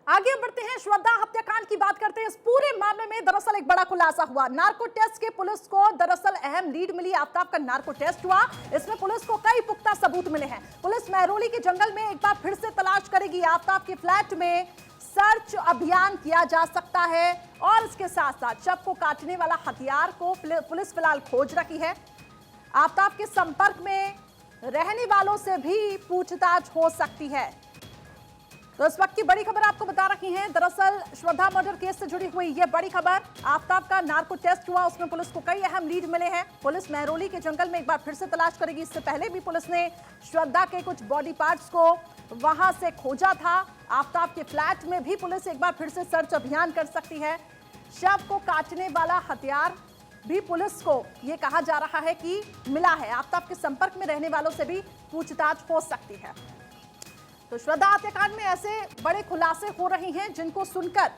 आगे बढ़ते हैं, श्रद्धा हत्याकांड की बात करते हैं। इस पूरे मामले में दरअसल एक बड़ा खुलासा हुआ। नार्को टेस्ट के पुलिस को दरअसल अहम लीड मिली। आफ्ताब का नार्को टेस्ट हुआ, इसमें पुलिस को कई पुख्ता सबूत मिले हैं। पुलिस महरौली के जंगल में एक बार फिर से तलाश करेगी। आफ्ताब के फ्लैट में सर्च अभियान किया जा सकता है और इसके साथ साथ शव को काटने वाला हथियार को पुलिस फिलहाल खोज रही है। आफ्ताब के संपर्क में रहने वालों से भी पूछताछ हो सकती है। तो इस वक्त की बड़ी खबर आपको बता रही हैं। दरअसल श्रद्धा मर्डर केस से जुड़ी हुई यह बड़ी खबर। आफ्ताब का नार्को टेस्ट हुआ, उसमें पुलिस को कई अहम लीड मिले हैं। पुलिस महरौली के जंगल में एक बार फिर से तलाश करेगी। इससे पहले भी पुलिस ने श्रद्धा के कुछ बॉडी पार्ट्स को वहां से खोजा था। आफ्ताब के फ्लैट में भी पुलिस एक बार फिर से सर्च अभियान कर सकती है। शव को काटने वाला हथियार भी पुलिस को यह कहा जा रहा है कि मिला है। आफ्ताब के संपर्क में रहने वालों से भी पूछताछ हो सकती है। तो श्रद्धा हत्याकांड में ऐसे बड़े खुलासे हो रहे हैं जिनको सुनकर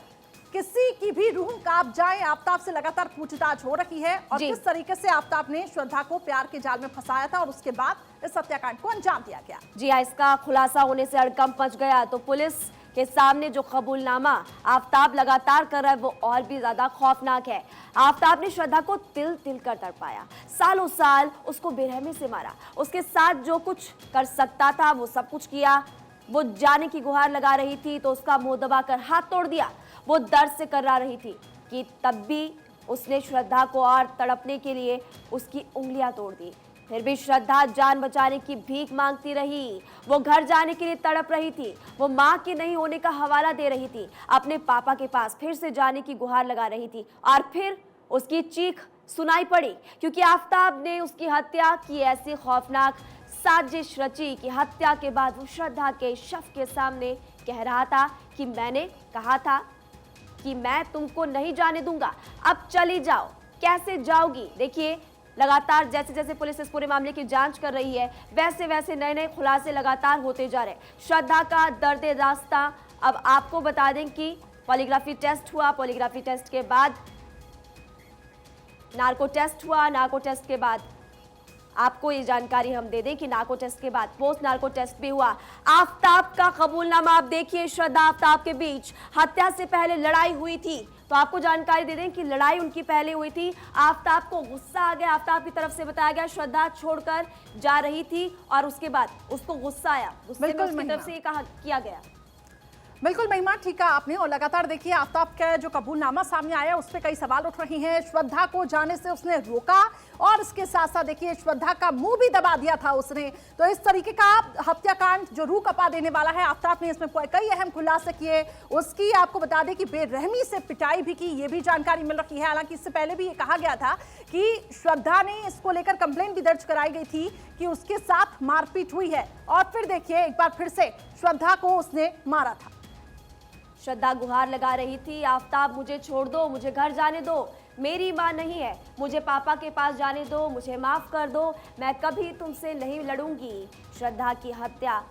किसी की भी रूह कांप जाए। आफ्ताब से लगातार पूछताछ हो रही है और किस तरीके से आफ्ताब ने श्रद्धा को प्यार के जाल में फंसाया था और उसके बाद इस हत्याकांड को अंजाम दिया गया। जी हाँ, इसका खुलासा होने से हड़कंप मच गया। तो पुलिस के सामने जो कबूलनामा आफ्ताब लगातार कर रहा है वो और भी ज्यादा खौफनाक है। आफ्ताब ने श्रद्धा को तिल तिल कर तड़पाया, सालों साल उसको बेरहमी से मारा, उसके साथ जो कुछ कर सकता था वो सब कुछ किया। वो जाने की गुहार लगा रही थी तो उसका मुंह दबाकर हाथ तोड़ दिया। वो दर्द से कर्रा रही थी कि तब भी उसने श्रद्धा को और तड़पने के लिए उसकी उंगलियां तोड़ दी। फिर भी श्रद्धा जान बचाने की भीख मांगती रही। वो घर जाने के लिए तड़प रही थी। वो मां के नहीं होने का हवाला दे रही थी। अपने पापा के पास फिर से जाने की गुहार लगा रही थी और फिर उसकी चीख सुनाई पड़ी क्योंकि आफ्ताब ने उसकी हत्या की। ऐसी खौफनाक साजिश रची कि हत्या के बाद वो श्रद्धा के शव के सामने कह रहा था कि मैंने कहा था कि मैं तुमको नहीं जाने दूंगा, अब चली जाओ। कैसे जाओगी? देखिए, लगातार जैसे जैसे पुलिस इस पूरे मामले की जांच कर रही है वैसे वैसे नए नए खुलासे लगातार होते जा रहे हैं। श्रद्धा का दर्द रास्ता अब आपको बता दें कि पॉलीग्राफी टेस्ट हुआ, पॉलीग्राफी टेस्ट के बाद नार्को टेस्ट हुआ, नार्को टेस्ट के बाद आपको ये जानकारी हम दे दें कि नार्को टेस्ट के बाद पोस्ट नार्को टेस्ट भी हुआ। आफ्ताब का कबूलनामा आप देखिए। श्रद्धा आफ्ताब के बीच हत्या से पहले लड़ाई हुई थी, तो आपको जानकारी दे दें कि लड़ाई उनकी पहले हुई थी। आफ्ताब को गुस्सा आ गया, आफ्ताब की तरफ से बताया गया श्रद्धा छोड़कर जा रही थी और उसके बाद उसको गुस्सा आया, गुस्से में उसकी तरफ से ये कहा किया गया। बिल्कुल महिमा, ठीक है आपने। और लगातार देखिए आफ्ताब का जो कबूलनामा सामने आया उस पर कई सवाल उठ रहे हैं। श्रद्धा को जाने से उसने रोका और इसके साथ साथ देखिए श्रद्धा का मुंह भी दबा दिया था उसने। तो इस तरीके का हत्याकांड जो रूह कपा देने वाला है, आफ्ताब ने इसमें कई अहम खुलासे किए। उसकी आपको बता दें कि बेरहमी से पिटाई भी की, ये भी जानकारी मिल रही है। हालांकि इससे पहले भी ये कहा गया था कि श्रद्धा ने इसको लेकर कंप्लेंट भी दर्ज कराई गई थी कि उसके साथ मारपीट हुई है। और फिर देखिए एक बार फिर से श्रद्धा को उसने मारा था। श्रद्धा गुहार लगा रही थी, आफ्ताब मुझे छोड़ दो, मुझे घर जाने दो, मेरी माँ नहीं है, मुझे पापा के पास जाने दो, मुझे माफ कर दो, मैं कभी तुमसे नहीं लड़ूंगी। श्रद्धा की हत्या।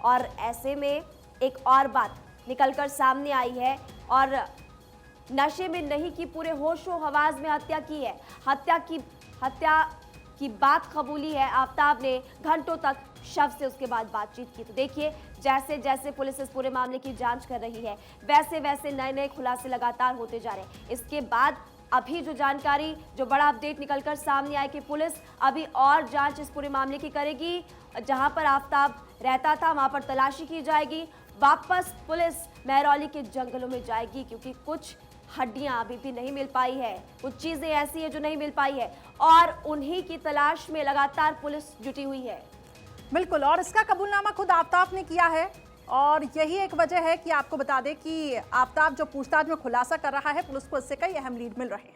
और ऐसे में एक और बात निकलकर सामने आई है और नशे में नहीं की पूरे होशो हवास में हत्या की है। हत्या की बात कबूली है आफ्ताब ने। घंटों तक शव से उसके बाद बातचीत की। तो देखिए, जैसे जैसे पुलिस इस पूरे मामले की जांच कर रही है वैसे वैसे नए नए खुलासे लगातार होते जा रहे हैं। इसके बाद अभी जो जानकारी, जो बड़ा अपडेट निकलकर सामने आए कि पुलिस अभी और जांच इस पूरे मामले की करेगी। जहां पर आफ्ताब रहता था वहां पर तलाशी की जाएगी। वापस पुलिस महरौली के जंगलों में जाएगी क्योंकि कुछ हड्डियां अभी भी नहीं मिल पाई है, कुछ चीजें ऐसी है जो नहीं मिल पाई है और उन्हीं की तलाश में लगातार पुलिस जुटी हुई है। बिल्कुल, और इसका कबूलनामा खुद आफ्ताब ने किया है और यही एक वजह है कि आपको बता दें कि आफ्ताब जो पूछताछ में खुलासा कर रहा है, पुलिस को इससे कई अहम लीड मिल रहे हैं।